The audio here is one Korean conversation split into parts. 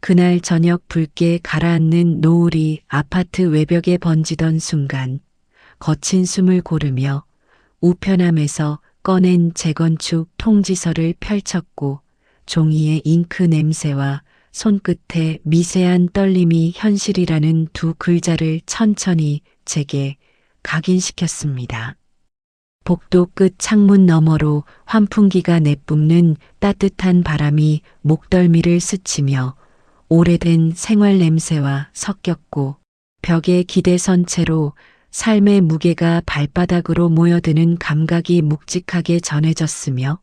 그날 저녁 붉게 가라앉는 노을이 아파트 외벽에 번지던 순간 거친 숨을 고르며 우편함에서 꺼낸 재건축 통지서를 펼쳤고 종이의 잉크 냄새와 손끝에 미세한 떨림이 현실이라는 두 글자를 천천히 제게 각인시켰습니다. 복도 끝 창문 너머로 환풍기가 내뿜는 따뜻한 바람이 목덜미를 스치며 오래된 생활 냄새와 섞였고 벽에 기대선 채로 삶의 무게가 발바닥으로 모여드는 감각이 묵직하게 전해졌으며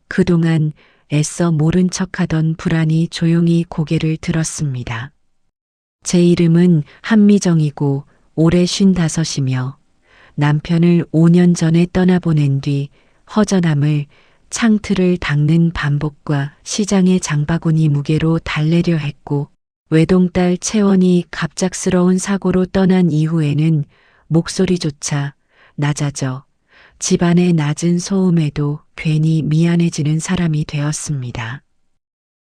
그동안 애써 모른 척하던 불안이 조용히 고개를 들었습니다. 제 이름은 한미정이고 올해 55이며 남편을 5년 전에 떠나보낸 뒤 허전함을 창틀을 닦는 반복과 시장의 장바구니 무게로 달래려 했고 외동딸 채원이 갑작스러운 사고로 떠난 이후에는 목소리조차 낮아져 집안의 낮은 소음에도 괜히 미안해지는 사람이 되었습니다.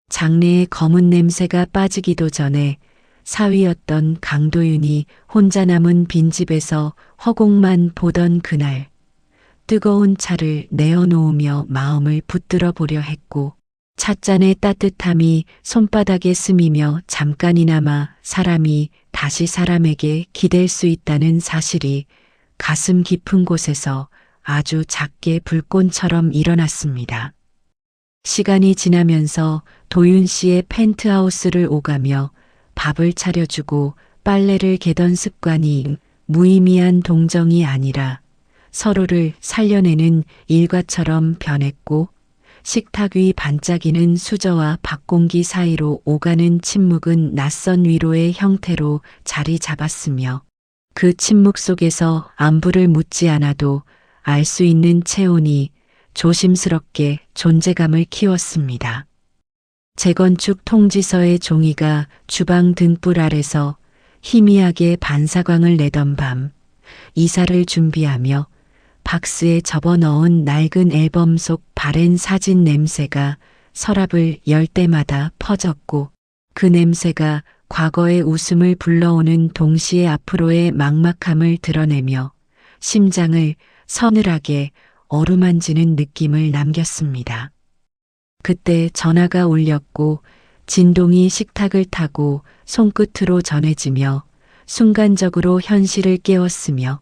장래의 검은 냄새가 빠지기도 전에 사위였던 강도윤이 혼자 남은 빈집에서 허공만 보던 그날 뜨거운 차를 내어놓으며 마음을 붙들어 보려 했고 찻잔의 따뜻함이 손바닥에 스미며 잠깐이나마 사람이 다시 사람에게 기댈 수 있다는 사실이 가슴 깊은 곳에서 아주 작게 불꽃처럼 일어났습니다. 시간이 지나면서 도윤 씨의 펜트하우스를 오가며 밥을 차려주고 빨래를 개던 습관이 무의미한 동정이 아니라 서로를 살려내는 일과처럼 변했고 식탁 위 반짝이는 수저와 밥공기 사이로 오가는 침묵은 낯선 위로의 형태로 자리 잡았으며 그 침묵 속에서 안부를 묻지 않아도 알 수 있는 체온이 조심스럽게 존재감을 키웠습니다. 재건축 통지서의 종이가 주방 등불 아래서 희미하게 반사광을 내던 밤 이사를 준비하며 박스에 접어넣은 낡은 앨범 속 바랜 사진 냄새가 서랍을 열 때마다 퍼졌고 그 냄새가 과거의 웃음을 불러오는 동시에 앞으로의 막막함을 드러내며 심장을 서늘하게 어루만지는 느낌을 남겼습니다. 그때 전화가 울렸고 진동이 식탁을 타고 손끝으로 전해지며 순간적으로 현실을 깨웠으며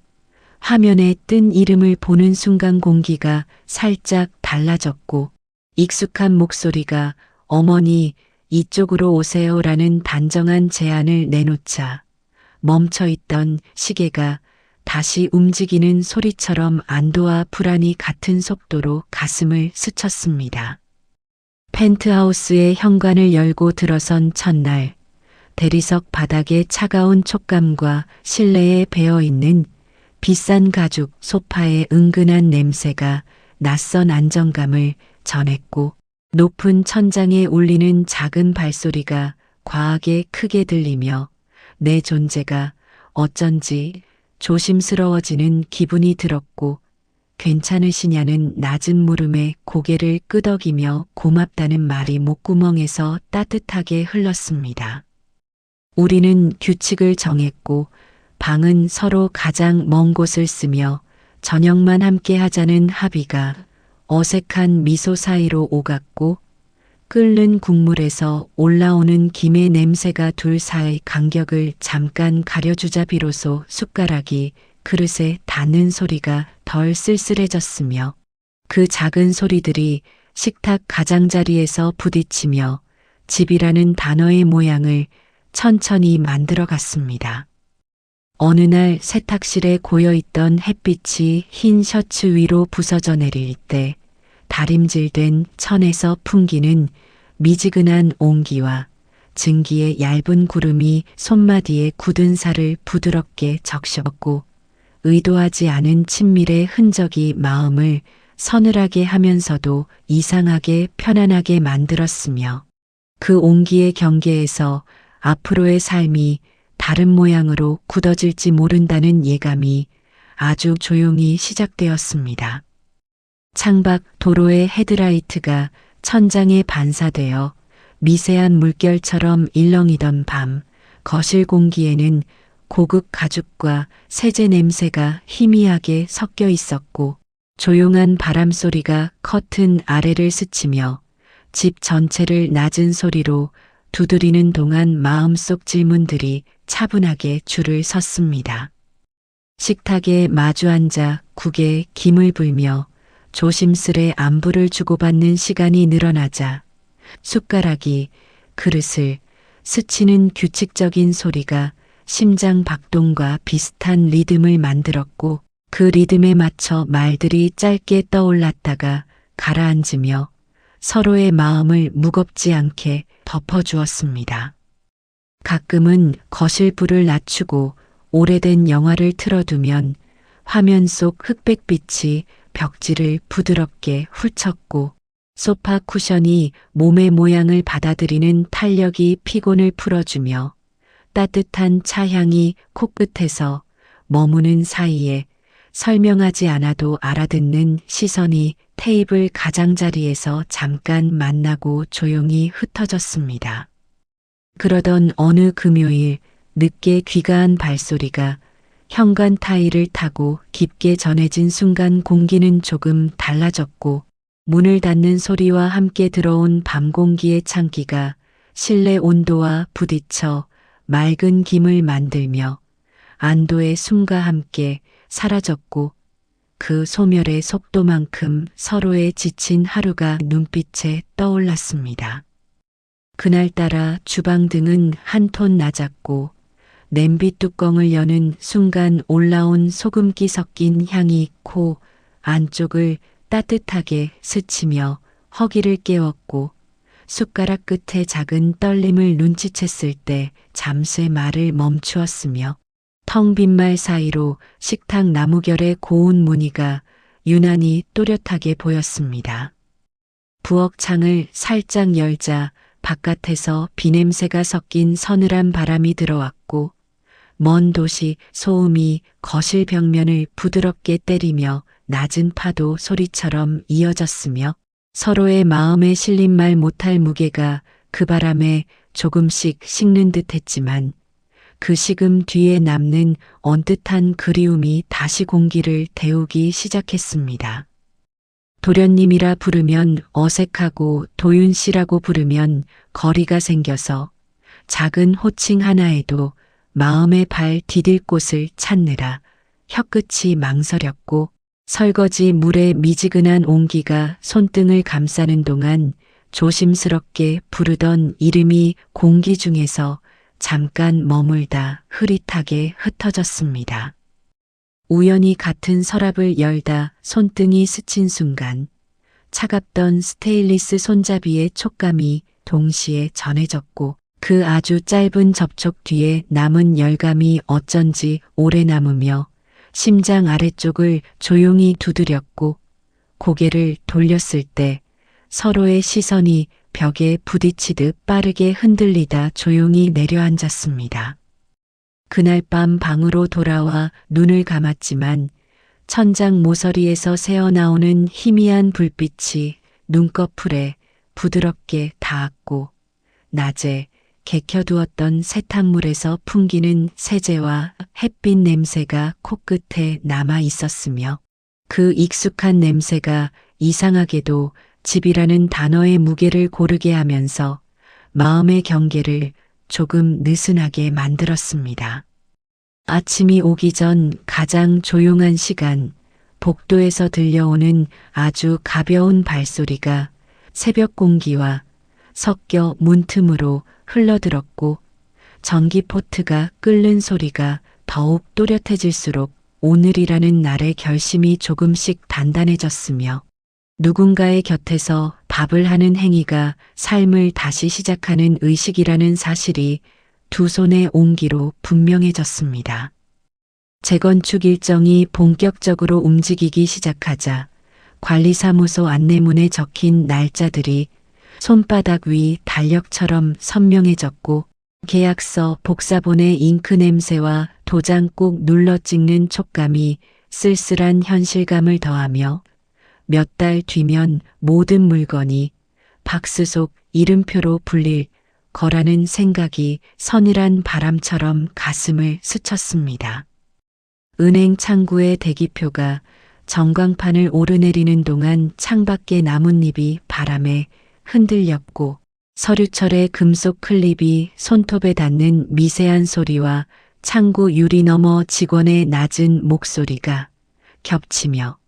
화면에 뜬 이름을 보는 순간 공기가 살짝 달라졌고 익숙한 목소리가 어머니 이쪽으로 오세요라는 단정한 제안을 내놓자 멈춰있던 시계가 다시 움직이는 소리처럼 안도와 불안이 같은 속도로 가슴을 스쳤습니다. 펜트하우스의 현관을 열고 들어선 첫날 대리석 바닥의 차가운 촉감과 실내에 배어있는 비싼 가죽 소파의 은근한 냄새가 낯선 안정감을 전했고 높은 천장에 울리는 작은 발소리가 과하게 크게 들리며 내 존재가 어쩐지 조심스러워지는 기분이 들었고 괜찮으시냐는 낮은 물음에 고개를 끄덕이며 고맙다는 말이 목구멍에서 따뜻하게 흘렀습니다. 우리는 규칙을 정했고 방은 서로 가장 먼 곳을 쓰며 저녁만 함께 하자는 합의가 어색한 미소 사이로 오갔고 끓는 국물에서 올라오는 김의 냄새가 둘 사이 간격을 잠깐 가려주자 비로소 숟가락이 그릇에 닿는 소리가 덜 쓸쓸해졌으며 그 작은 소리들이 식탁 가장자리에서 부딪히며 집이라는 단어의 모양을 천천히 만들어갔습니다. 어느 날 세탁실에 고여있던 햇빛이 흰 셔츠 위로 부서져 내릴 때 다림질된 천에서 풍기는 미지근한 온기와 증기의 얇은 구름이 손마디에 굳은 살을 부드럽게 적셨고 의도하지 않은 친밀의 흔적이 마음을 서늘하게 하면서도 이상하게 편안하게 만들었으며 그 온기의 경계에서 앞으로의 삶이 다른 모양으로 굳어질지 모른다는 예감이 아주 조용히 시작되었습니다. 창밖 도로의 헤드라이트가 천장에 반사되어 미세한 물결처럼 일렁이던 밤, 거실 공기에는 고급 가죽과 세제 냄새가 희미하게 섞여 있었고, 조용한 바람 소리가 커튼 아래를 스치며 집 전체를 낮은 소리로 두드리는 동안 마음속 질문들이 차분하게 줄을 섰습니다. 식탁에 마주 앉아 국에 김을 불며 조심스레 안부를 주고받는 시간이 늘어나자 숟가락이 그릇을 스치는 규칙적인 소리가 심장 박동과 비슷한 리듬을 만들었고, 그 리듬에 맞춰 말들이 짧게 떠올랐다가 가라앉으며 서로의 마음을 무겁지 않게 덮어주었습니다. 가끔은 거실 불을 낮추고 오래된 영화를 틀어두면 화면 속 흑백빛이 벽지를 부드럽게 훑쳤고, 소파 쿠션이 몸의 모양을 받아들이는 탄력이 피곤을 풀어주며 따뜻한 차향이 코끝에서 머무는 사이에 설명하지 않아도 알아듣는 시선이 테이블 가장자리에서 잠깐 만나고 조용히 흩어졌습니다. 그러던 어느 금요일 늦게 귀가한 발소리가 현관 타일을 타고 깊게 전해진 순간 공기는 조금 달라졌고, 문을 닫는 소리와 함께 들어온 밤 공기의 찬기가 실내 온도와 부딪혀 맑은 김을 만들며 안도의 숨과 함께 사라졌고, 그 소멸의 속도만큼 서로의 지친 하루가 눈빛에 떠올랐습니다. 그날따라 주방 등은 한 톤 낮았고, 냄비 뚜껑을 여는 순간 올라온 소금기 섞인 향이 코 안쪽을 따뜻하게 스치며 허기를 깨웠고, 숟가락 끝에 작은 떨림을 눈치챘을 때 잠시 말을 멈추었으며, 텅 빈 말 사이로 식탁 나무결의 고운 무늬가 유난히 또렷하게 보였습니다. 부엌 창을 살짝 열자 바깥에서 비냄새가 섞인 서늘한 바람이 들어왔고, 먼 도시 소음이 거실 벽면을 부드럽게 때리며 낮은 파도 소리처럼 이어졌으며, 서로의 마음에 실린 말 못할 무게가 그 바람에 조금씩 식는 듯 했지만, 그 식음 뒤에 남는 언뜻한 그리움이 다시 공기를 데우기 시작했습니다. 도련님이라 부르면 어색하고 도윤 씨라고 부르면 거리가 생겨서 작은 호칭 하나에도 마음의 발 디딜 곳을 찾느라 혀끝이 망설였고, 설거지 물의 미지근한 온기가 손등을 감싸는 동안 조심스럽게 부르던 이름이 공기 중에서 잠깐 머물다 흐릿하게 흩어졌습니다. 우연히 같은 서랍을 열다 손등이 스친 순간 차갑던 스테인리스 손잡이의 촉감이 동시에 전해졌고, 그 아주 짧은 접촉 뒤에 남은 열감이 어쩐지 오래 남으며 심장 아래쪽을 조용히 두드렸고, 고개를 돌렸을 때 서로의 시선이 벽에 부딪히듯 빠르게 흔들리다 조용히 내려앉았습니다. 그날 밤 방으로 돌아와 눈을 감았지만 천장 모서리에서 새어나오는 희미한 불빛이 눈꺼풀에 부드럽게 닿았고, 낮에 개켜두었던 세탁물에서 풍기는 세제와 햇빛 냄새가 코끝에 남아 있었으며, 그 익숙한 냄새가 이상하게도 집이라는 단어의 무게를 고르게 하면서 마음의 경계를 조금 느슨하게 만들었습니다. 아침이 오기 전 가장 조용한 시간, 복도에서 들려오는 아주 가벼운 발소리가 새벽 공기와 섞여 문틈으로 흘러들었고, 전기포트가 끓는 소리가 더욱 또렷해질수록 오늘이라는 날의 결심이 조금씩 단단해졌으며, 누군가의 곁에서 밥을 하는 행위가 삶을 다시 시작하는 의식이라는 사실이 두 손의 온기로 분명해졌습니다. 재건축 일정이 본격적으로 움직이기 시작하자 관리사무소 안내문에 적힌 날짜들이 손바닥 위 달력처럼 선명해졌고, 계약서 복사본의 잉크 냄새와 도장 꾹 눌러 찍는 촉감이 쓸쓸한 현실감을 더하며, 몇 달 뒤면 모든 물건이 박스속 이름표로 불릴 거라는 생각이 서늘한 바람처럼 가슴을 스쳤습니다. 은행 창구의 대기표가 전광판을 오르내리는 동안 창밖의 나뭇잎이 바람에 흔들렸고 서류철의 금속 클립이 손톱에 닿는 미세한 소리와 창구 유리 너머 직원의 낮은 목소리가 겹치며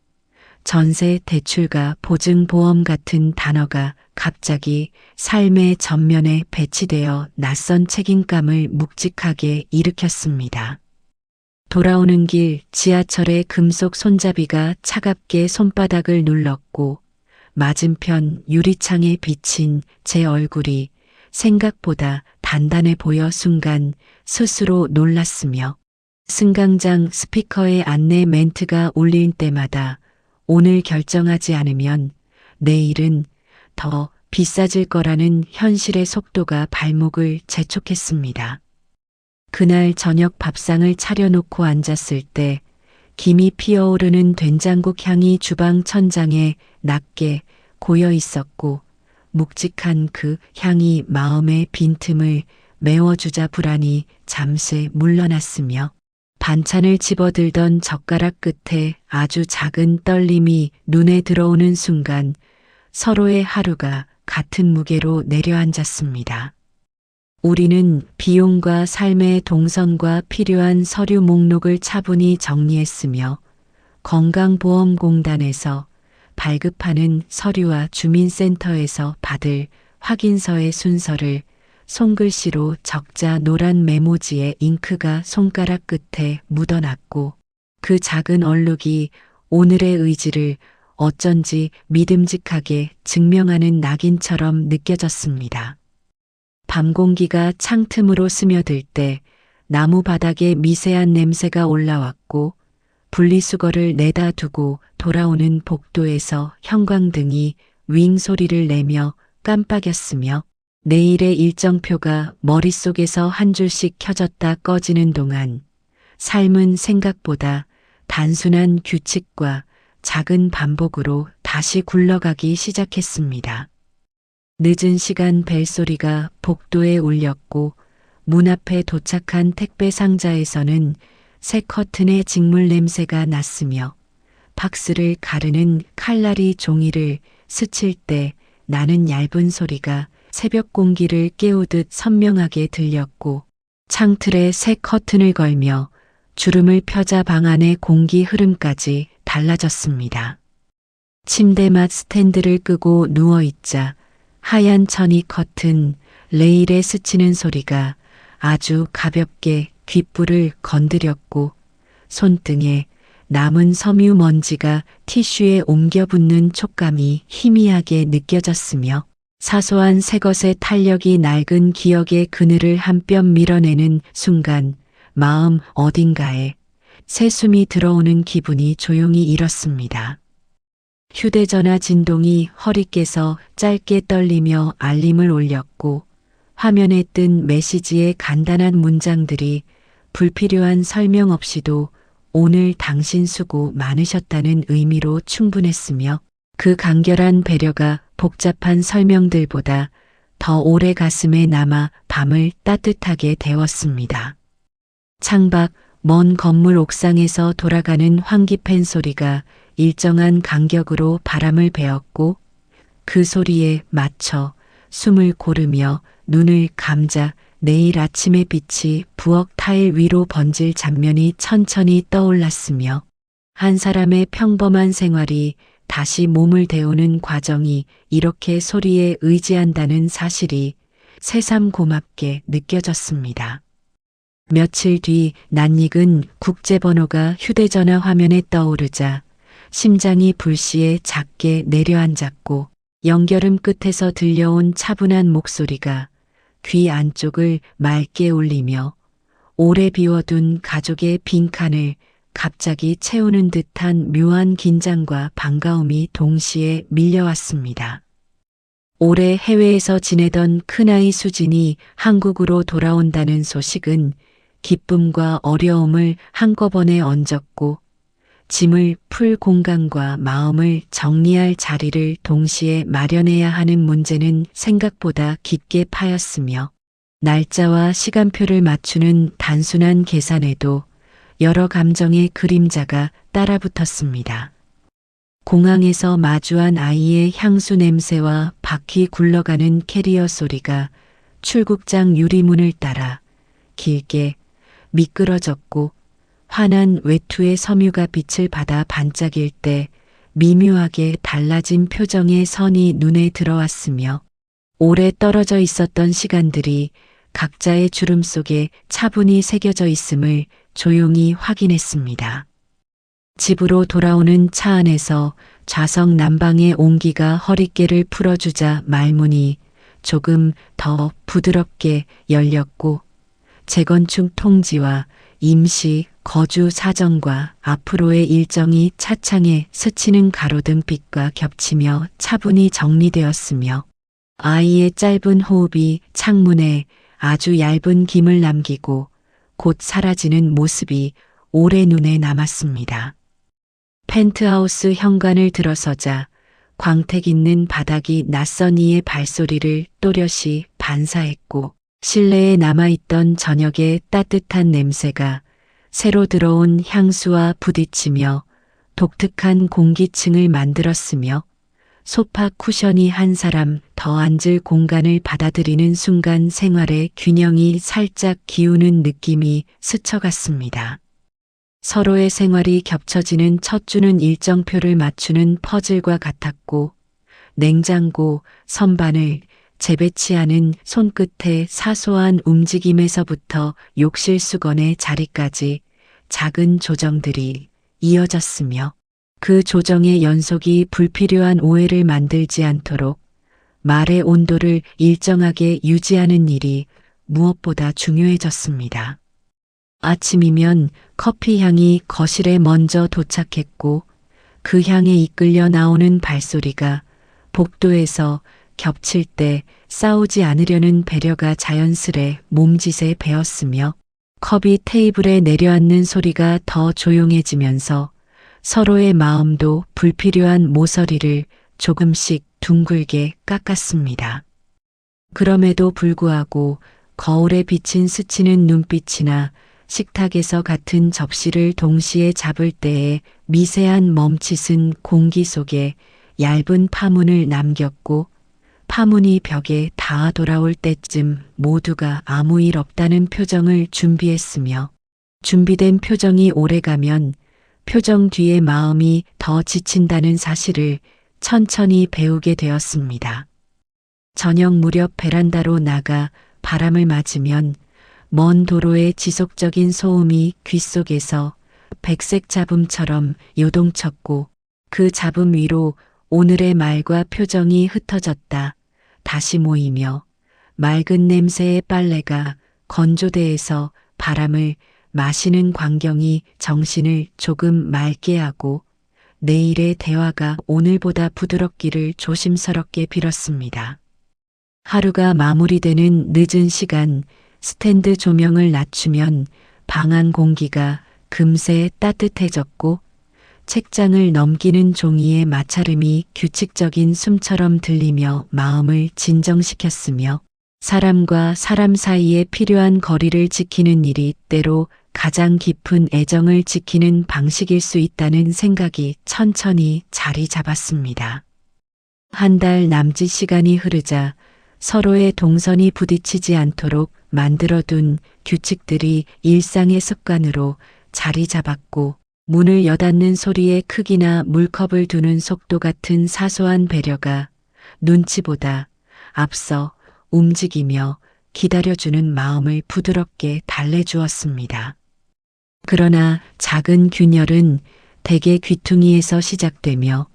전세 대출과 보증보험 같은 단어가 갑자기 삶의 전면에 배치되어 낯선 책임감을 묵직하게 일으켰습니다. 돌아오는 길 지하철의 금속 손잡이가 차갑게 손바닥을 눌렀고 맞은편 유리창에 비친 제 얼굴이 생각보다 단단해 보여 순간 스스로 놀랐으며 승강장 스피커의 안내 멘트가 울릴 때마다 오늘 결정하지 않으면 내일은 더 비싸질 거라는 현실의 속도가 발목을 재촉했습니다. 그날 저녁 밥상을 차려놓고 앉았을 때 김이 피어오르는 된장국 향이 주방 천장에 낮게 고여 있었고 묵직한 그 향이 마음의 빈틈을 메워주자 불안이 잠시 물러났으며 반찬을 집어들던 젓가락 끝에 아주 작은 떨림이 눈에 들어오는 순간 서로의 하루가 같은 무게로 내려앉았습니다. 우리는 비용과 삶의 동선과 필요한 서류 목록을 차분히 정리했으며 건강보험공단에서 발급하는 서류와 주민센터에서 받을 확인서의 순서를 손글씨로 적자 노란 메모지에 잉크가 손가락 끝에 묻어났고 그 작은 얼룩이 오늘의 의지를 어쩐지 믿음직하게 증명하는 낙인처럼 느껴졌습니다. 밤 공기가 창틈으로 스며들 때 나무 바닥에 미세한 냄새가 올라왔고 분리수거를 내다 두고 돌아오는 복도에서 형광등이 윙 소리를 내며 깜빡였으며 내일의 일정표가 머릿속에서 한 줄씩 켜졌다 꺼지는 동안 삶은 생각보다 단순한 규칙과 작은 반복으로 다시 굴러가기 시작했습니다. 늦은 시간 벨소리가 복도에 울렸고 문 앞에 도착한 택배 상자에서는 새 커튼의 직물 냄새가 났으며 박스를 가르는 칼날이 종이를 스칠 때 나는 얇은 소리가 새벽 공기를 깨우듯 선명하게 들렸고 창틀에 새 커튼을 걸며 주름을 펴자 방 안의 공기 흐름까지 달라졌습니다. 침대맡 스탠드를 끄고 누워있자 하얀 천이 커튼 레일에 스치는 소리가 아주 가볍게 귓불을 건드렸고 손등에 남은 섬유 먼지가 티슈에 옮겨 붙는 촉감이 희미하게 느껴졌으며 사소한 새것의 탄력이 낡은 기억의 그늘을 한 뼘 밀어내는 순간 마음 어딘가에 새 숨이 들어오는 기분이 조용히 일었습니다. 휴대전화 진동이 허리께서 짧게 떨리며 알림을 울렸고 화면에 뜬 메시지의 간단한 문장들이 불필요한 설명 없이도 오늘 당신 수고 많으셨다는 의미로 충분했으며 그 간결한 배려가 복잡한 설명들보다 더 오래 가슴에 남아 밤을 따뜻하게 데웠습니다. 창밖 먼 건물 옥상에서 돌아가는 환기팬 소리가 일정한 간격으로 바람을 베었고 그 소리에 맞춰 숨을 고르며 눈을 감자 내일 아침의 빛이 부엌 타일 위로 번질 장면이 천천히 떠올랐으며 한 사람의 평범한 생활이 다시 몸을 데우는 과정이 이렇게 소리에 의지한다는 사실이 새삼 고맙게 느껴졌습니다. 며칠 뒤 낯익은 국제번호가 휴대전화 화면에 떠오르자 심장이 불시에 작게 내려앉았고 연결음 끝에서 들려온 차분한 목소리가 귀 안쪽을 맑게 울리며 오래 비워둔 가족의 빈칸을 갑자기 채우는 듯한 묘한 긴장과 반가움이 동시에 밀려왔습니다. 올해 해외에서 지내던 큰아이 수진이 한국으로 돌아온다는 소식은 기쁨과 어려움을 한꺼번에 얹었고 짐을 풀 공간과 마음을 정리할 자리를 동시에 마련해야 하는 문제는 생각보다 깊게 파였으며 날짜와 시간표를 맞추는 단순한 계산에도 여러 감정의 그림자가 따라붙었습니다. 공항에서 마주한 아이의 향수 냄새와 바퀴 굴러가는 캐리어 소리가 출국장 유리문을 따라 길게 미끄러졌고 환한 외투의 섬유가 빛을 받아 반짝일 때 미묘하게 달라진 표정의 선이 눈에 들어왔으며 오래 떨어져 있었던 시간들이 각자의 주름 속에 차분히 새겨져 있음을 조용히 확인했습니다. 집으로 돌아오는 차 안에서 좌석 난방의 온기가 허리깨를 풀어주자 말문이 조금 더 부드럽게 열렸고 재건축 통지와 임시 거주 사정과 앞으로의 일정이 차창에 스치는 가로등빛과 겹치며 차분히 정리되었으며 아이의 짧은 호흡이 창문에 아주 얇은 김을 남기고 곧 사라지는 모습이 오래 눈에 남았습니다. 펜트하우스 현관을 들어서자 광택 있는 바닥이 낯선 이의 발소리를 또렷이 반사했고 실내에 남아있던 저녁의 따뜻한 냄새가 새로 들어온 향수와 부딪히며 독특한 공기층을 만들었으며 소파 쿠션이 한 사람 더 앉을 공간을 받아들이는 순간 생활의 균형이 살짝 기우는 느낌이 스쳐갔습니다. 서로의 생활이 겹쳐지는 첫 주는 일정표를 맞추는 퍼즐과 같았고 냉장고, 선반을 재배치하는 손끝의 사소한 움직임에서부터 욕실 수건의 자리까지 작은 조정들이 이어졌으며 그 조정의 연속이 불필요한 오해를 만들지 않도록 말의 온도를 일정하게 유지하는 일이 무엇보다 중요해졌습니다. 아침이면 커피 향이 거실에 먼저 도착했고 그 향에 이끌려 나오는 발소리가 복도에서 겹칠 때 싸우지 않으려는 배려가 자연스레 몸짓에 배었으며 컵이 테이블에 내려앉는 소리가 더 조용해지면서 서로의 마음도 불필요한 모서리를 조금씩 둥글게 깎았습니다. 그럼에도 불구하고 거울에 비친 스치는 눈빛이나 식탁에서 같은 접시를 동시에 잡을 때의 미세한 멈칫은 공기 속에 얇은 파문을 남겼고 파문이 벽에 닿아 돌아올 때쯤 모두가 아무 일 없다는 표정을 준비했으며 준비된 표정이 오래가면 표정 뒤에 마음이 더 지친다는 사실을 천천히 배우게 되었습니다. 저녁 무렵 베란다로 나가 바람을 맞으면 먼 도로의 지속적인 소음이 귓속에서 백색 잡음처럼 요동쳤고 그 잡음 위로 오늘의 말과 표정이 흩어졌다 다시 모이며 맑은 냄새의 빨래가 건조대에서 바람을 마시는 광경이 정신을 조금 맑게 하고 내일의 대화가 오늘보다 부드럽기를 조심스럽게 빌었습니다. 하루가 마무리되는 늦은 시간 스탠드 조명을 낮추면 방 안 공기가 금세 따뜻해졌고 책장을 넘기는 종이의 마찰음이 규칙적인 숨처럼 들리며 마음을 진정시켰으며 사람과 사람 사이에 필요한 거리를 지키는 일이 때로 가장 깊은 애정을 지키는 방식일 수 있다는 생각이 천천히 자리 잡았습니다. 한 달 남짓 시간이 흐르자 서로의 동선이 부딪히지 않도록 만들어둔 규칙들이 일상의 습관으로 자리 잡았고 문을 여닫는 소리의 크기나 물컵을 두는 속도 같은 사소한 배려가 눈치보다 앞서 움직이며 기다려주는 마음을 부드럽게 달래주었습니다. 그러나 작은 균열은 대개 귀퉁이에서 시작되며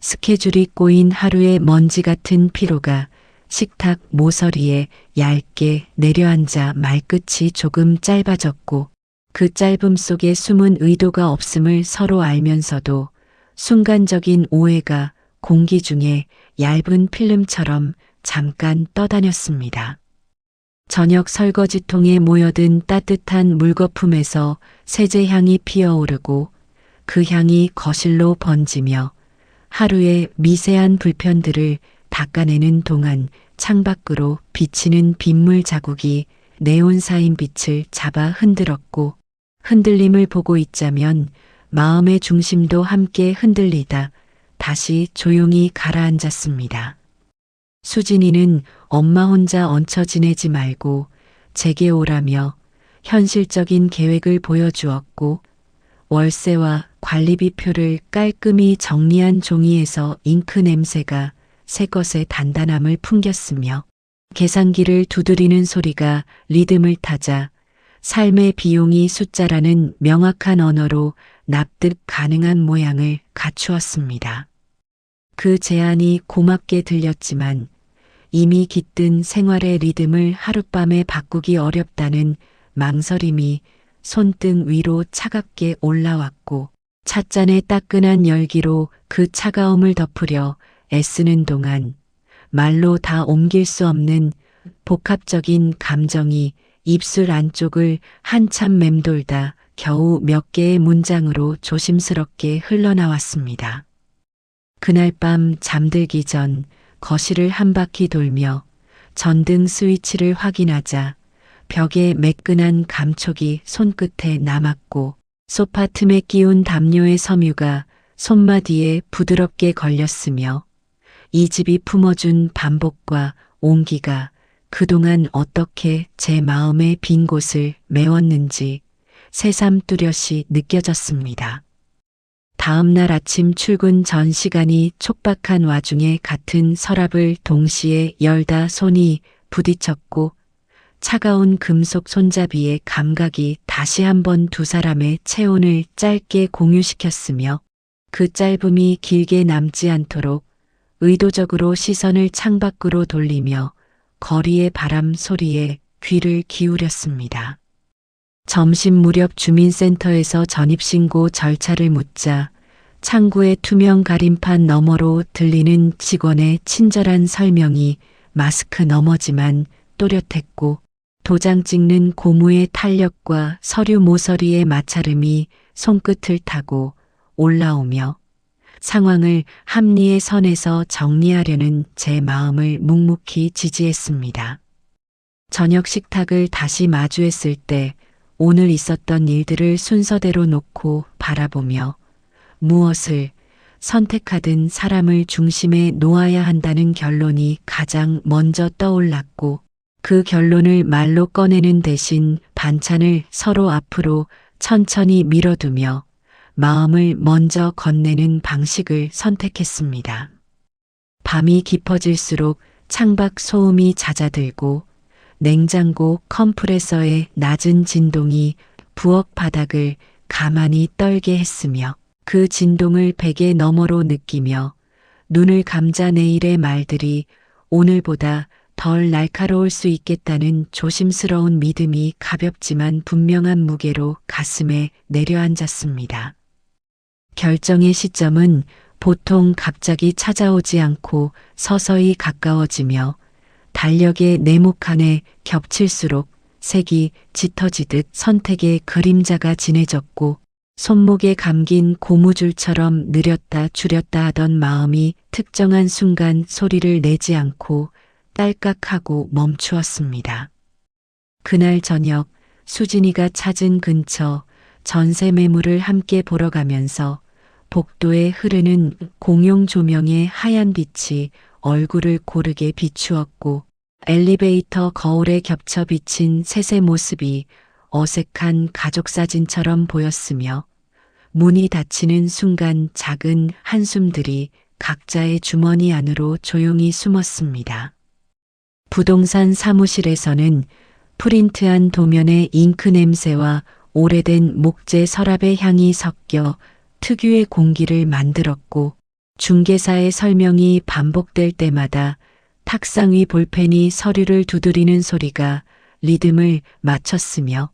스케줄이 꼬인 하루의 먼지 같은 피로가 식탁 모서리에 얇게 내려앉아 말끝이 조금 짧아졌고 그 짧음 속에 숨은 의도가 없음을 서로 알면서도 순간적인 오해가 공기 중에 얇은 필름처럼 잠깐 떠다녔습니다. 저녁 설거지통에 모여든 따뜻한 물거품에서 세제향이 피어오르고 그 향이 거실로 번지며 하루의 미세한 불편들을 닦아내는 동안 창밖으로 비치는 빗물 자국이 네온사인 빛을 잡아 흔들었고, 흔들림을 보고 있자면 마음의 중심도 함께 흔들리다 다시 조용히 가라앉았습니다. 수진이는 엄마 혼자 얹혀 지내지 말고 제게 오라며 현실적인 계획을 보여주었고, 월세와 관리비표를 깔끔히 정리한 종이에서 잉크 냄새가 새 것의 단단함을 풍겼으며, 계산기를 두드리는 소리가 리듬을 타자 삶의 비용이 숫자라는 명확한 언어로 납득 가능한 모양을 갖추었습니다. 그 제안이 고맙게 들렸지만 이미 깃든 생활의 리듬을 하룻밤에 바꾸기 어렵다는 망설임이 손등 위로 차갑게 올라왔고, 찻잔의 따끈한 열기로 그 차가움을 덮으려 애쓰는 동안 말로 다 옮길 수 없는 복합적인 감정이 입술 안쪽을 한참 맴돌다 겨우 몇 개의 문장으로 조심스럽게 흘러나왔습니다. 그날 밤 잠들기 전 거실을 한 바퀴 돌며 전등 스위치를 확인하자 벽에 매끈한 감촉이 손끝에 남았고, 소파 틈에 끼운 담요의 섬유가 손마디에 부드럽게 걸렸으며, 이 집이 품어준 반복과 온기가 그동안 어떻게 제 마음의 빈 곳을 메웠는지 새삼 뚜렷이 느껴졌습니다. 다음 날 아침 출근 전 시간이 촉박한 와중에 같은 서랍을 동시에 열다 손이 부딪혔고, 차가운 금속 손잡이의 감각이 다시 한번 두 사람의 체온을 짧게 공유시켰으며, 그 짧음이 길게 남지 않도록 의도적으로 시선을 창밖으로 돌리며 거리의 바람 소리에 귀를 기울였습니다. 점심 무렵 주민센터에서 전입신고 절차를 묻자 창구의 투명 가림판 너머로 들리는 직원의 친절한 설명이 마스크 너머지만 또렷했고, 도장 찍는 고무의 탄력과 서류 모서리의 마찰음이 손끝을 타고 올라오며 상황을 합리의 선에서 정리하려는 제 마음을 묵묵히 지지했습니다. 저녁 식탁을 다시 마주했을 때 오늘 있었던 일들을 순서대로 놓고 바라보며 무엇을 선택하든 사람을 중심에 놓아야 한다는 결론이 가장 먼저 떠올랐고, 그 결론을 말로 꺼내는 대신 반찬을 서로 앞으로 천천히 밀어두며 마음을 먼저 건네는 방식을 선택했습니다. 밤이 깊어질수록 창밖 소음이 잦아들고 냉장고 컴프레서의 낮은 진동이 부엌 바닥을 가만히 떨게 했으며, 그 진동을 베개 너머로 느끼며 눈을 감자 내일의 말들이 오늘보다 덜 날카로울 수 있겠다는 조심스러운 믿음이 가볍지만 분명한 무게로 가슴에 내려앉았습니다. 결정의 시점은 보통 갑자기 찾아오지 않고 서서히 가까워지며 달력의 네모칸에 겹칠수록 색이 짙어지듯 선택의 그림자가 진해졌고, 손목에 감긴 고무줄처럼 느렸다 줄였다 하던 마음이 특정한 순간 소리를 내지 않고 딸깍하고 멈추었습니다. 그날 저녁 수진이가 찾은 근처 전세 매물을 함께 보러 가면서 복도에 흐르는 공용 조명의 하얀 빛이 얼굴을 고르게 비추었고, 엘리베이터 거울에 겹쳐 비친 셋의 모습이 어색한 가족사진처럼 보였으며, 문이 닫히는 순간 작은 한숨들이 각자의 주머니 안으로 조용히 숨었습니다. 부동산 사무실에서는 프린트한 도면의 잉크 냄새와 오래된 목재 서랍의 향이 섞여 특유의 공기를 만들었고, 중개사의 설명이 반복될 때마다 탁상 위 볼펜이 서류를 두드리는 소리가 리듬을 맞췄으며,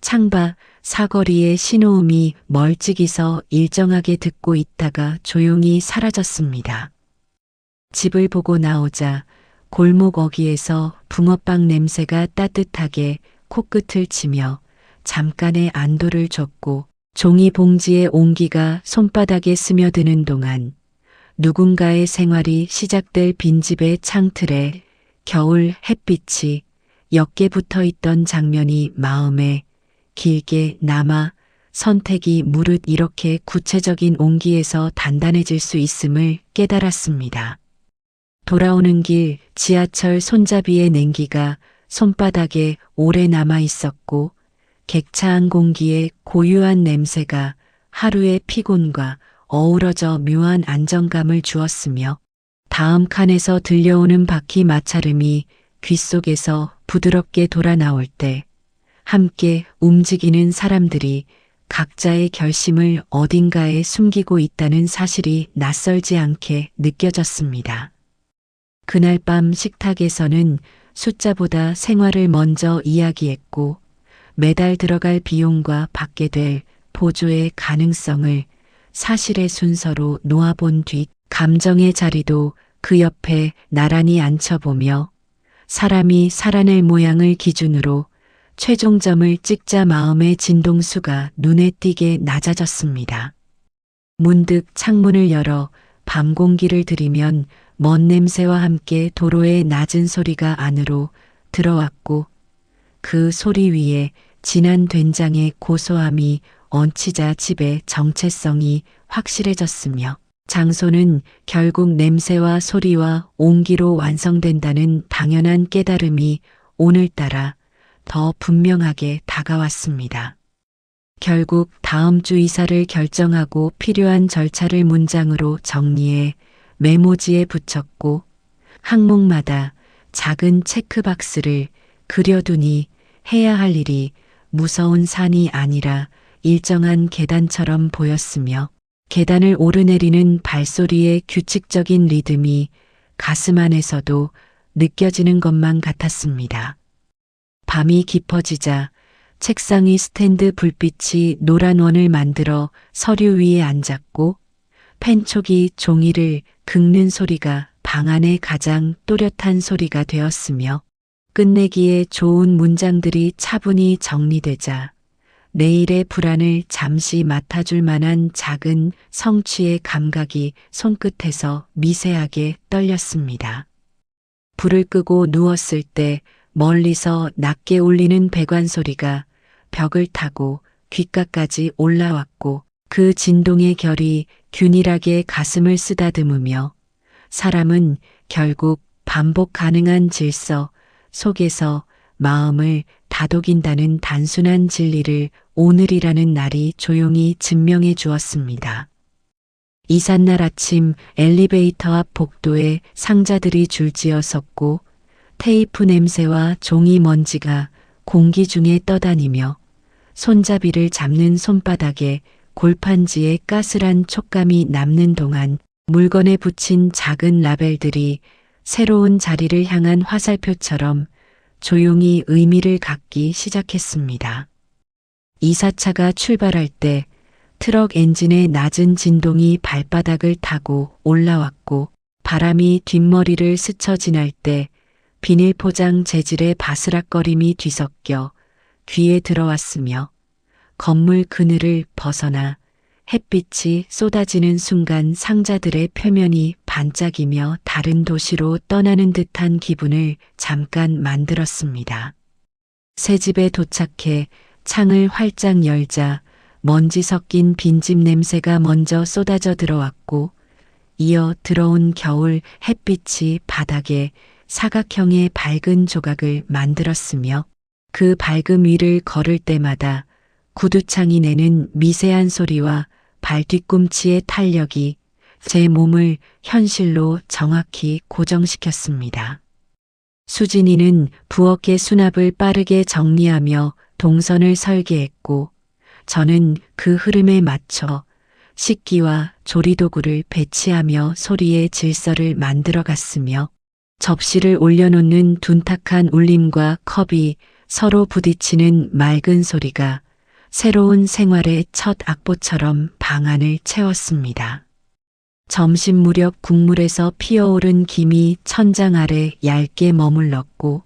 창밖 사거리의 신호음이 멀찍이서 일정하게 듣고 있다가 조용히 사라졌습니다. 집을 보고 나오자 골목 어귀에서 붕어빵 냄새가 따뜻하게 코끝을 치며 잠깐의 안도를 줬고, 종이 봉지의 온기가 손바닥에 스며드는 동안 누군가의 생활이 시작될 빈집의 창틀에 겨울 햇빛이 옅게 붙어 있던 장면이 마음에 길게 남아 선택이 무릇 이렇게 구체적인 온기에서 단단해질 수 있음을 깨달았습니다. 돌아오는 길 지하철 손잡이의 냉기가 손바닥에 오래 남아 있었고 객차한 공기의 고유한 냄새가 하루의 피곤과 어우러져 묘한 안정감을 주었으며 다음 칸에서 들려오는 바퀴 마찰음이 귓속에서 부드럽게 돌아 나올 때 함께 움직이는 사람들이 각자의 결심을 어딘가에 숨기고 있다는 사실이 낯설지 않게 느껴졌습니다. 그날 밤 식탁에서는 숫자보다 생활을 먼저 이야기했고 매달 들어갈 비용과 받게 될 보조의 가능성을 사실의 순서로 놓아본 뒤 감정의 자리도 그 옆에 나란히 앉혀보며 사람이 살아낼 모양을 기준으로 최종점을 찍자 마음의 진동수가 눈에 띄게 낮아졌습니다. 문득 창문을 열어 밤 공기를 들이면 먼 냄새와 함께 도로의 낮은 소리가 안으로 들어왔고 그 소리 위에 진한 된장의 고소함이 얹히자 집의 정체성이 확실해졌으며 장소는 결국 냄새와 소리와 온기로 완성된다는 당연한 깨달음이 오늘따라 더 분명하게 다가왔습니다. 결국 다음 주 이사를 결정하고 필요한 절차를 문장으로 정리해 메모지에 붙였고 항목마다 작은 체크박스를 그려두니 해야 할 일이 무서운 산이 아니라 일정한 계단처럼 보였으며 계단을 오르내리는 발소리의 규칙적인 리듬이 가슴 안에서도 느껴지는 것만 같았습니다. 밤이 깊어지자 책상이 스탠드 불빛이 노란 원을 만들어 서류 위에 앉았고 펜촉이 종이를 긁는 소리가 방 안의 가장 또렷한 소리가 되었으며 끝내기에 좋은 문장들이 차분히 정리되자 내일의 불안을 잠시 맡아줄 만한 작은 성취의 감각이 손끝에서 미세하게 떨렸습니다. 불을 끄고 누웠을 때 멀리서 낮게 울리는 배관 소리가 벽을 타고 귓가까지 올라왔고 그 진동의 결이 균일하게 가슴을 쓰다듬으며 사람은 결국 반복 가능한 질서 속에서 마음을 다독인다는 단순한 진리를 오늘이라는 날이 조용히 증명해 주었습니다. 이삿날 아침 엘리베이터 앞 복도에 상자들이 줄지어 섰고 테이프 냄새와 종이 먼지가 공기 중에 떠다니며 손잡이를 잡는 손바닥에 골판지에 까슬한 촉감이 남는 동안 물건에 붙인 작은 라벨들이 새로운 자리를 향한 화살표처럼 조용히 의미를 갖기 시작했습니다. 이사차가 출발할 때 트럭 엔진의 낮은 진동이 발바닥을 타고 올라왔고 바람이 뒷머리를 스쳐 지날 때 비닐 포장 재질의 바스락거림이 뒤섞여 귀에 들어왔으며 건물 그늘을 벗어나 햇빛이 쏟아지는 순간 상자들의 표면이 반짝이며 다른 도시로 떠나는 듯한 기분을 잠깐 만들었습니다. 새 집에 도착해 창을 활짝 열자 먼지 섞인 빈집 냄새가 먼저 쏟아져 들어왔고 이어 들어온 겨울 햇빛이 바닥에 사각형의 밝은 조각을 만들었으며 그 밝음 위를 걸을 때마다 구두창이 내는 미세한 소리와 발 뒤꿈치의 탄력이 제 몸을 현실로 정확히 고정시켰습니다. 수진이는 부엌의 수납을 빠르게 정리하며 동선을 설계했고 저는 그 흐름에 맞춰 식기와 조리도구를 배치하며 소리의 질서를 만들어갔으며 접시를 올려놓는 둔탁한 울림과 컵이 서로 부딪히는 맑은 소리가 새로운 생활의 첫 악보처럼 방 안을 채웠습니다. 점심 무렵 국물에서 피어오른 김이 천장 아래 얇게 머물렀고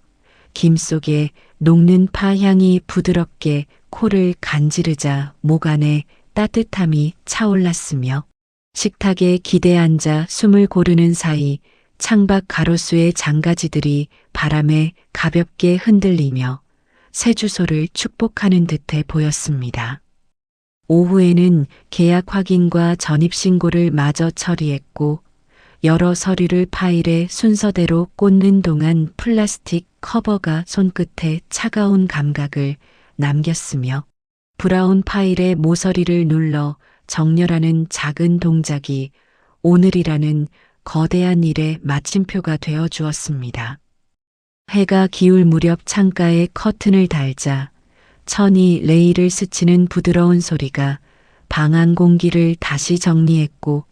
김 속에 녹는 파 향이 부드럽게 코를 간지르자 목 안에 따뜻함이 차올랐으며 식탁에 기대 앉아 숨을 고르는 사이 창밖 가로수의 장가지들이 바람에 가볍게 흔들리며 새 주소를 축복하는 듯해 보였습니다. 오후에는 계약 확인과 전입신고를 마저 처리했고 여러 서류를 파일에 순서대로 꽂는 동안 플라스틱 커버가 손끝에 차가운 감각을 남겼으며 브라운 파일의 모서리를 눌러 정렬하는 작은 동작이 오늘이라는 거대한 일의 마침표가 되어 주었습니다. 해가 기울 무렵 창가에 커튼을 달자 천이 레일을 스치는 부드러운 소리가 방 안 공기를 다시 정리했고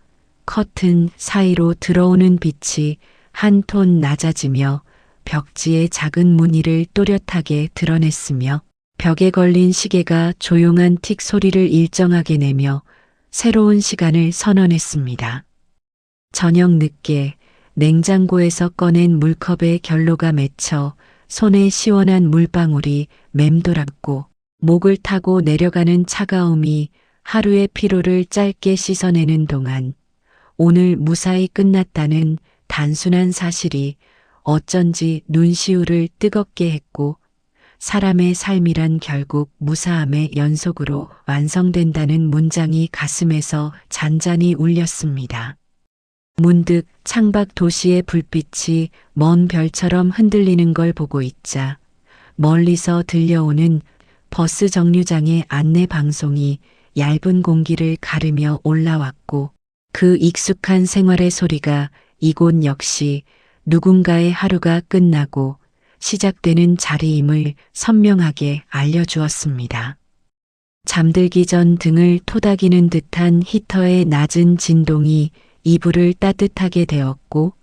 커튼 사이로 들어오는 빛이 한 톤 낮아지며 벽지의 작은 무늬를 또렷하게 드러냈으며 벽에 걸린 시계가 조용한 틱 소리를 일정하게 내며 새로운 시간을 선언했습니다. 저녁 늦게 냉장고에서 꺼낸 물컵에 결로가 맺혀 손에 시원한 물방울이 맴돌았고 목을 타고 내려가는 차가움이 하루의 피로를 짧게 씻어내는 동안 오늘 무사히 끝났다는 단순한 사실이 어쩐지 눈시울을 뜨겁게 했고 사람의 삶이란 결국 무사함의 연속으로 완성된다는 문장이 가슴에서 잔잔히 울렸습니다. 문득 창밖 도시의 불빛이 먼 별처럼 흔들리는 걸 보고 있자 멀리서 들려오는 버스 정류장의 안내 방송이 얇은 공기를 가르며 올라왔고 그 익숙한 생활의 소리가 이곳 역시 누군가의 하루가 끝나고 시작되는 자리임을 선명하게 알려주었습니다. 잠들기 전 등을 토닥이는 듯한 히터의 낮은 진동이 이불을 따뜻하게 데웠고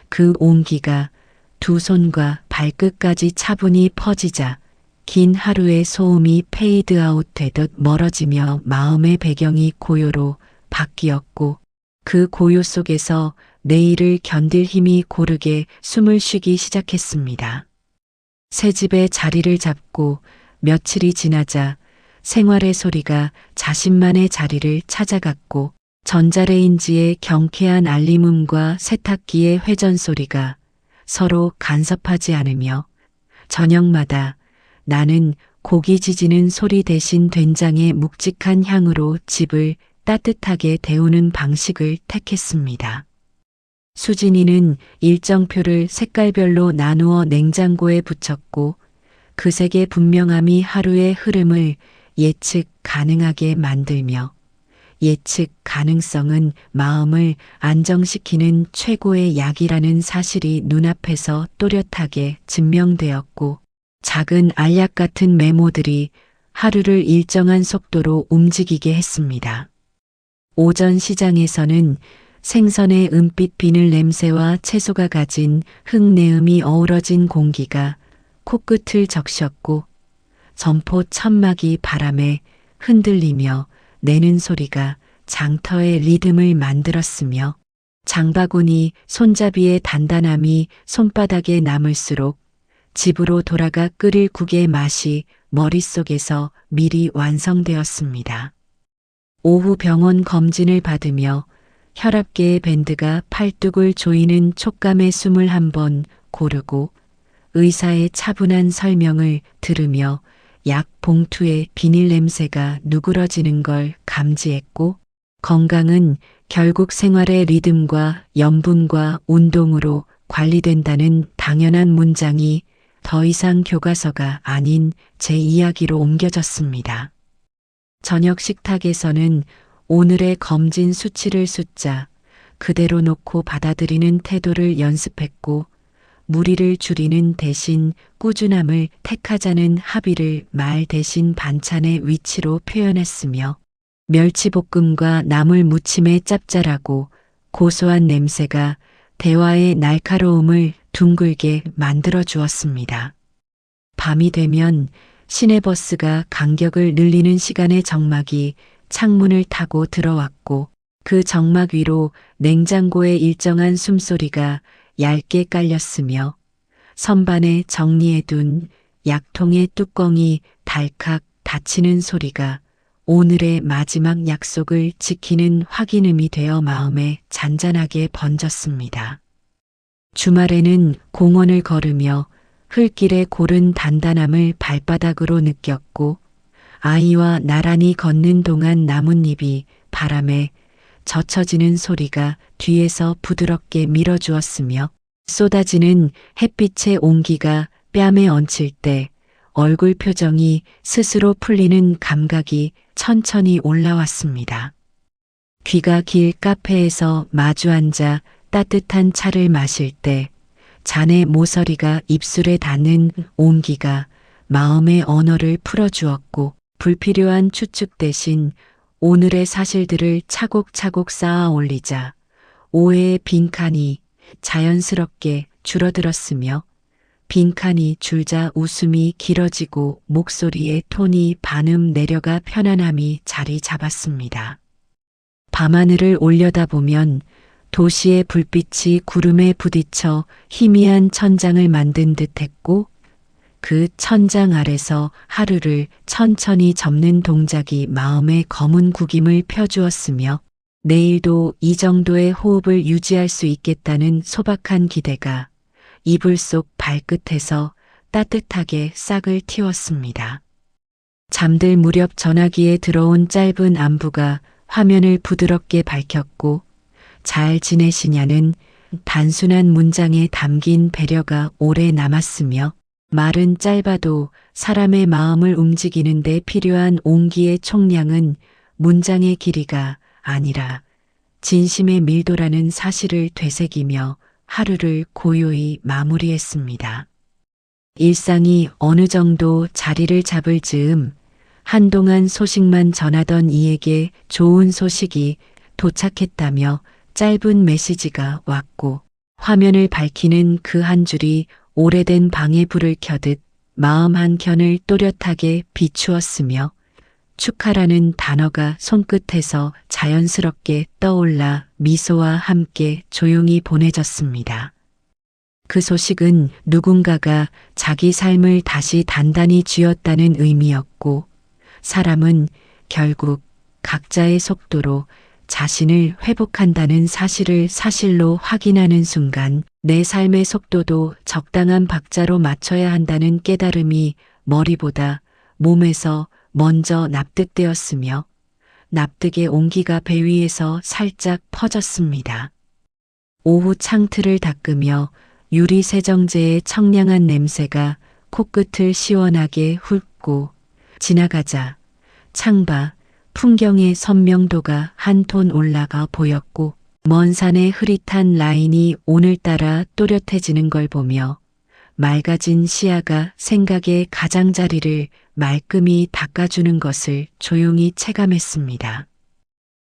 그 온기가 두 손과 발끝까지 차분히 퍼지자 긴 하루의 소음이 페이드아웃 되듯 멀어지며 마음의 배경이 고요로 바뀌었고 그 고요 속에서 내일을 견딜 힘이 고르게 숨을 쉬기 시작했습니다. 새 집에 자리를 잡고 며칠이 지나자 생활의 소리가 자신만의 자리를 찾아갔고 전자레인지의 경쾌한 알림음과 세탁기의 회전 소리가 서로 간섭하지 않으며 저녁마다 나는 고기 지지는 소리 대신 된장의 묵직한 향으로 집을 따뜻하게 데우는 방식을 택했습니다. 수진이는 일정표를 색깔별로 나누어 냉장고에 붙였고 그 색의 분명함이 하루의 흐름을 예측 가능하게 만들며 예측 가능성은 마음을 안정시키는 최고의 약이라는 사실이 눈앞에서 또렷하게 증명되었고 작은 알약 같은 메모들이 하루를 일정한 속도로 움직이게 했습니다. 오전 시장에서는 생선의 은빛 비늘 냄새와 채소가 가진 흙내음이 어우러진 공기가 코끝을 적셨고 점포 천막이 바람에 흔들리며 내는 소리가 장터의 리듬을 만들었으며 장바구니 손잡이의 단단함이 손바닥에 남을수록 집으로 돌아가 끓일 국의 맛이 머릿속에서 미리 완성되었습니다. 오후 병원 검진을 받으며 혈압계의 밴드가 팔뚝을 조이는 촉감의 숨을 한번 고르고 의사의 차분한 설명을 들으며 약 봉투의 비닐 냄새가 누그러지는 걸 감지했고 건강은 결국 생활의 리듬과 염분과 운동으로 관리된다는 당연한 문장이 더 이상 교과서가 아닌 제 이야기로 옮겨졌습니다. 저녁 식탁에서는 오늘의 검진 수치를 숫자 그대로 놓고 받아들이는 태도를 연습했고 무리를 줄이는 대신 꾸준함을 택하자는 합의를 말 대신 반찬의 위치로 표현했으며 멸치볶음과 나물 무침의 짭짤하고 고소한 냄새가 대화의 날카로움을 둥글게 만들어 주었습니다. 밤이 되면 시내버스가 간격을 늘리는 시간의 정막이 창문을 타고 들어왔고 그 정막 위로 냉장고의 일정한 숨소리가 얇게 깔렸으며 선반에 정리해둔 약통의 뚜껑이 달칵 닫히는 소리가 오늘의 마지막 약속을 지키는 확인음이 되어 마음에 잔잔하게 번졌습니다. 주말에는 공원을 걸으며 흘길의 고른 단단함을 발바닥으로 느꼈고 아이와 나란히 걷는 동안 나뭇잎이 바람에 젖혀지는 소리가 뒤에서 부드럽게 밀어주었으며 쏟아지는 햇빛의 온기가 뺨에 얹힐 때 얼굴 표정이 스스로 풀리는 감각이 천천히 올라왔습니다. 귀가 길 카페에서 마주 앉아 따뜻한 차를 마실 때 잔의 모서리가 입술에 닿는 온기가 마음의 언어를 풀어주었고 불필요한 추측 대신 오늘의 사실들을 차곡차곡 쌓아 올리자 오해의 빈칸이 자연스럽게 줄어들었으며 빈칸이 줄자 웃음이 길어지고 목소리의 톤이 반음 내려가 편안함이 자리 잡았습니다. 밤하늘을 올려다보면 도시의 불빛이 구름에 부딪혀 희미한 천장을 만든 듯했고 그 천장 아래서 하루를 천천히 접는 동작이 마음에 검은 구김을 펴주었으며 내일도 이 정도의 호흡을 유지할 수 있겠다는 소박한 기대가 이불 속 발끝에서 따뜻하게 싹을 틔웠습니다. 잠들 무렵 전화기에 들어온 짧은 안부가 화면을 부드럽게 밝혔고 잘 지내시냐는 단순한 문장에 담긴 배려가 오래 남았으며 말은 짧아도 사람의 마음을 움직이는 데 필요한 온기의 총량은 문장의 길이가 아니라 진심의 밀도라는 사실을 되새기며 하루를 고요히 마무리했습니다. 일상이 어느 정도 자리를 잡을 즈음 한동안 소식만 전하던 이에게 좋은 소식이 도착했다며 짧은 메시지가 왔고 화면을 밝히는 그 한 줄이 오래된 방에 불을 켜듯 마음 한켠을 또렷하게 비추었으며 축하라는 단어가 손끝에서 자연스럽게 떠올라 미소와 함께 조용히 보내졌습니다. 그 소식은 누군가가 자기 삶을 다시 단단히 쥐었다는 의미였고 사람은 결국 각자의 속도로 자신을 회복한다는 사실을 사실로 확인하는 순간 내 삶의 속도도 적당한 박자로 맞춰야 한다는 깨달음이 머리보다 몸에서 먼저 납득되었으며 납득의 온기가 배 위에서 살짝 퍼졌습니다. 오후 창틀을 닦으며 유리 세정제의 청량한 냄새가 코끝을 시원하게 훑고 지나가자 창밖 풍경의 선명도가 한 톤 올라가 보였고 먼 산의 흐릿한 라인이 오늘따라 또렷해지는 걸 보며 맑아진 시야가 생각의 가장자리를 말끔히 닦아주는 것을 조용히 체감했습니다.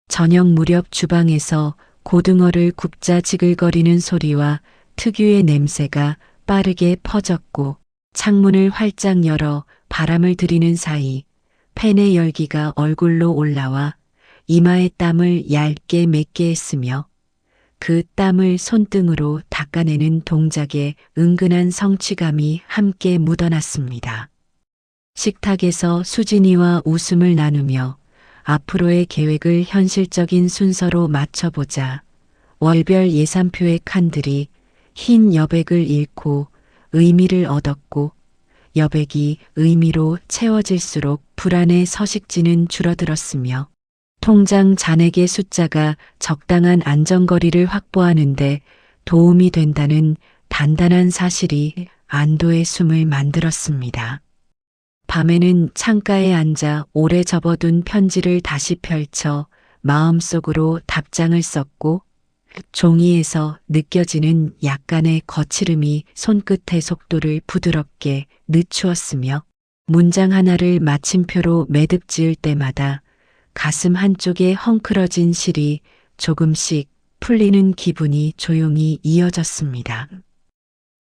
저녁 무렵 주방에서 고등어를 굽자 지글거리는 소리와 특유의 냄새가 빠르게 퍼졌고 창문을 활짝 열어 바람을 들이는 사이 팬의 열기가 얼굴로 올라와 이마의 땀을 얇게 맺게 했으며 그 땀을 손등으로 닦아내는 동작에 은근한 성취감이 함께 묻어났습니다. 식탁에서 수진이와 웃음을 나누며 앞으로의 계획을 현실적인 순서로 맞춰보자 월별 예산표의 칸들이 흰 여백을 잃고 의미를 얻었고 여백이 의미로 채워질수록 불안의 서식지는 줄어들었으며 통장 잔액의 숫자가 적당한 안정거리를 확보하는데 도움이 된다는 단단한 사실이 안도의 숨을 만들었습니다. 밤에는 창가에 앉아 오래 접어둔 편지를 다시 펼쳐 마음속으로 답장을 썼고 종이에서 느껴지는 약간의 거칠음이 손끝의 속도를 부드럽게 늦추었으며 문장 하나를 마침표로 매듭 지을 때마다 가슴 한쪽에 헝클어진 실이 조금씩 풀리는 기분이 조용히 이어졌습니다.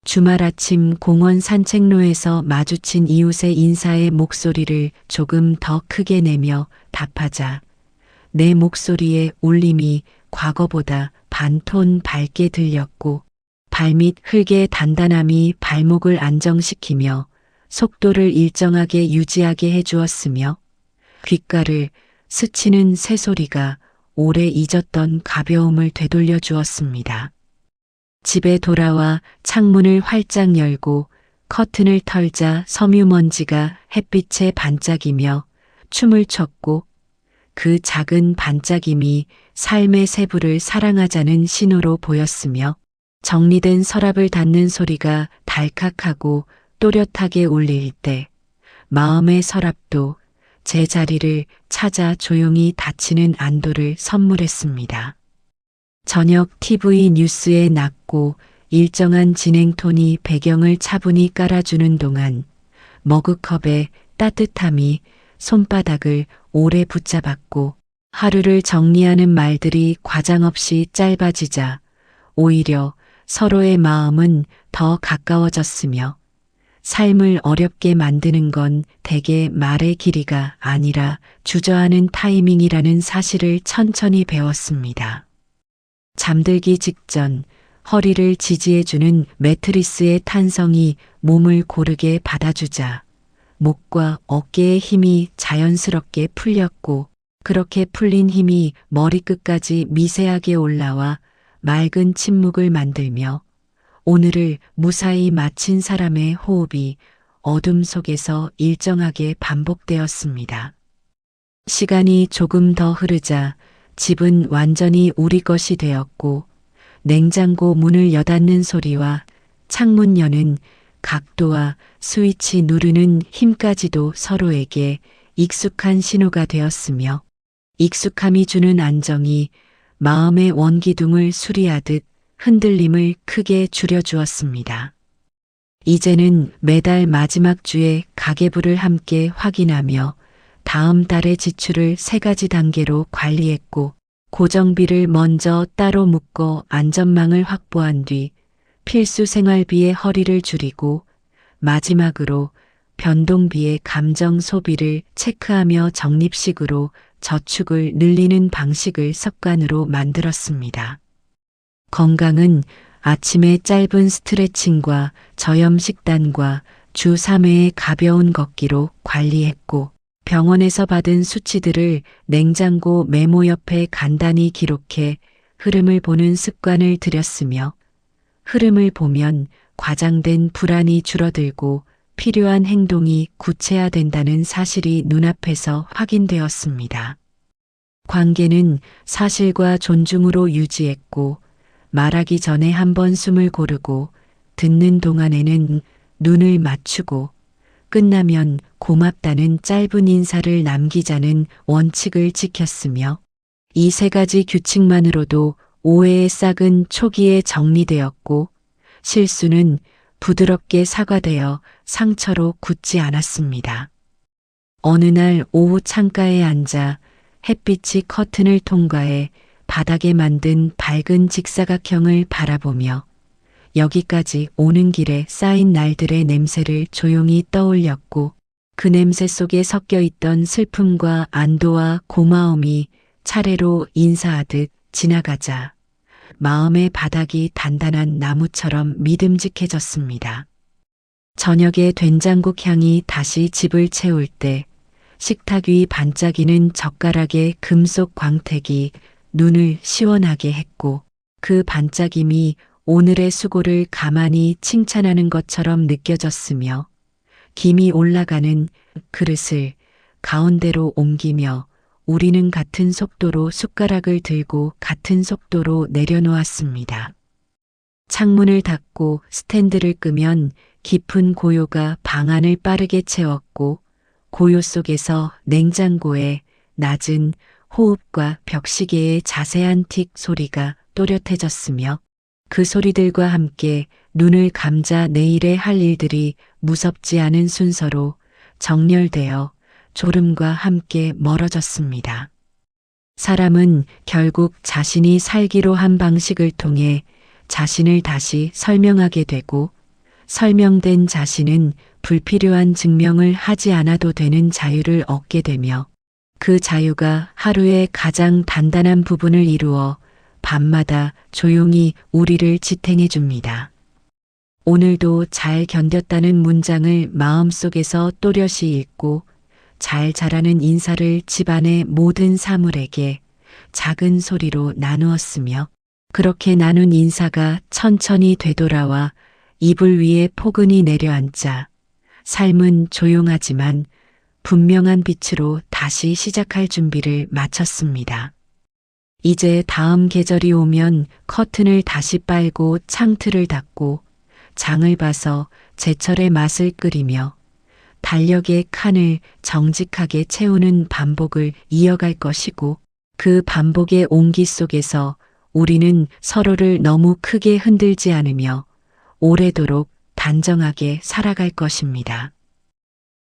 주말 아침 공원 산책로에서 마주친 이웃의 인사의 목소리를 조금 더 크게 내며 답하자 내 목소리의 울림이 과거보다 반톤 밝게 들렸고 발밑 흙의 단단함이 발목을 안정시키며 속도를 일정하게 유지하게 해주었으며 귓가를 스치는 새소리가 오래 잊었던 가벼움을 되돌려 주었습니다. 집에 돌아와 창문을 활짝 열고 커튼을 털자 섬유먼지가 햇빛에 반짝이며 춤을 췄고 그 작은 반짝임이 삶의 세부를 사랑하자는 신호로 보였으며 정리된 서랍을 닫는 소리가 달칵하고 또렷하게 울릴 때 마음의 서랍도 제자리를 찾아 조용히 닫히는 안도를 선물했습니다. 저녁 TV 뉴스에 낮고 일정한 진행 톤이 배경을 차분히 깔아주는 동안 머그컵의 따뜻함이 손바닥을 오래 붙잡았고 하루를 정리하는 말들이 과장 없이 짧아지자 오히려 서로의 마음은 더 가까워졌으며 삶을 어렵게 만드는 건 대개 말의 길이가 아니라 주저하는 타이밍이라는 사실을 천천히 배웠습니다. 잠들기 직전 허리를 지지해주는 매트리스의 탄성이 몸을 고르게 받아주자 목과 어깨의 힘이 자연스럽게 풀렸고 그렇게 풀린 힘이 머리끝까지 미세하게 올라와 맑은 침묵을 만들며 오늘을 무사히 마친 사람의 호흡이 어둠 속에서 일정하게 반복되었습니다. 시간이 조금 더 흐르자 집은 완전히 우리 것이 되었고 냉장고 문을 여닫는 소리와 창문 여는 각도와 스위치 누르는 힘까지도 서로에게 익숙한 신호가 되었으며 익숙함이 주는 안정이 마음의 원기둥을 수리하듯 흔들림을 크게 줄여주었습니다. 이제는 매달 마지막 주에 가계부를 함께 확인하며 다음 달의 지출을 3가지 단계로 관리했고 고정비를 먼저 따로 묶어 안전망을 확보한 뒤 필수 생활비의 허리를 줄이고 마지막으로 변동비의 감정 소비를 체크하며 적립식으로 저축을 늘리는 방식을 습관으로 만들었습니다. 건강은 아침에 짧은 스트레칭과 저염 식단과 주 3회의 가벼운 걷기로 관리했고 병원에서 받은 수치들을 냉장고 메모 옆에 간단히 기록해 흐름을 보는 습관을 들였으며 흐름을 보면 과장된 불안이 줄어들고 필요한 행동이 구체화된다는 사실이 눈앞에서 확인되었습니다. 관계는 사실과 존중으로 유지했고 말하기 전에 한번 숨을 고르고 듣는 동안에는 눈을 맞추고 끝나면 고맙다는 짧은 인사를 남기자는 원칙을 지켰으며 이 3가지 규칙만으로도 오해의 싹은 초기에 정리되었고 실수는 부드럽게 사과되어 상처로 굳지 않았습니다. 어느 날 오후 창가에 앉아 햇빛이 커튼을 통과해 바닥에 만든 밝은 직사각형을 바라보며 여기까지 오는 길에 쌓인 날들의 냄새를 조용히 떠올렸고 그 냄새 속에 섞여 있던 슬픔과 안도와 고마움이 차례로 인사하듯 지나가자 마음의 바닥이 단단한 나무처럼 믿음직해졌습니다. 저녁에 된장국 향이 다시 집을 채울 때 식탁 위 반짝이는 젓가락의 금속 광택이 눈을 시원하게 했고 그 반짝임이 오늘의 수고를 가만히 칭찬하는 것처럼 느껴졌으며 김이 올라가는 그릇을 가운데로 옮기며 우리는 같은 속도로 숟가락을 들고 같은 속도로 내려놓았습니다. 창문을 닫고 스탠드를 끄면 깊은 고요가 방 안을 빠르게 채웠고 고요 속에서 냉장고의 낮은 호흡과 벽시계의 자세한 틱 소리가 또렷해졌으며 그 소리들과 함께 눈을 감자 내일의 할 일들이 무섭지 않은 순서로 정렬되어 졸음과 함께 멀어졌습니다. 사람은 결국 자신이 살기로 한 방식을 통해 자신을 다시 설명하게 되고 설명된 자신은 불필요한 증명을 하지 않아도 되는 자유를 얻게 되며 그 자유가 하루의 가장 단단한 부분을 이루어 밤마다 조용히 우리를 지탱해 줍니다. 오늘도 잘 견뎠다는 문장을 마음속에서 또렷이 읽고 잘 자라는 인사를 집안의 모든 사물에게 작은 소리로 나누었으며 그렇게 나눈 인사가 천천히 되돌아와 이불 위에 포근히 내려앉자 삶은 조용하지만 분명한 빛으로 다시 시작할 준비를 마쳤습니다. 이제 다음 계절이 오면 커튼을 다시 빨고 창틀을 닫고 장을 봐서 제철의 맛을 끓이며 달력의 칸을 정직하게 채우는 반복을 이어갈 것이고 그 반복의 온기 속에서 우리는 서로를 너무 크게 흔들지 않으며 오래도록 단정하게 살아갈 것입니다.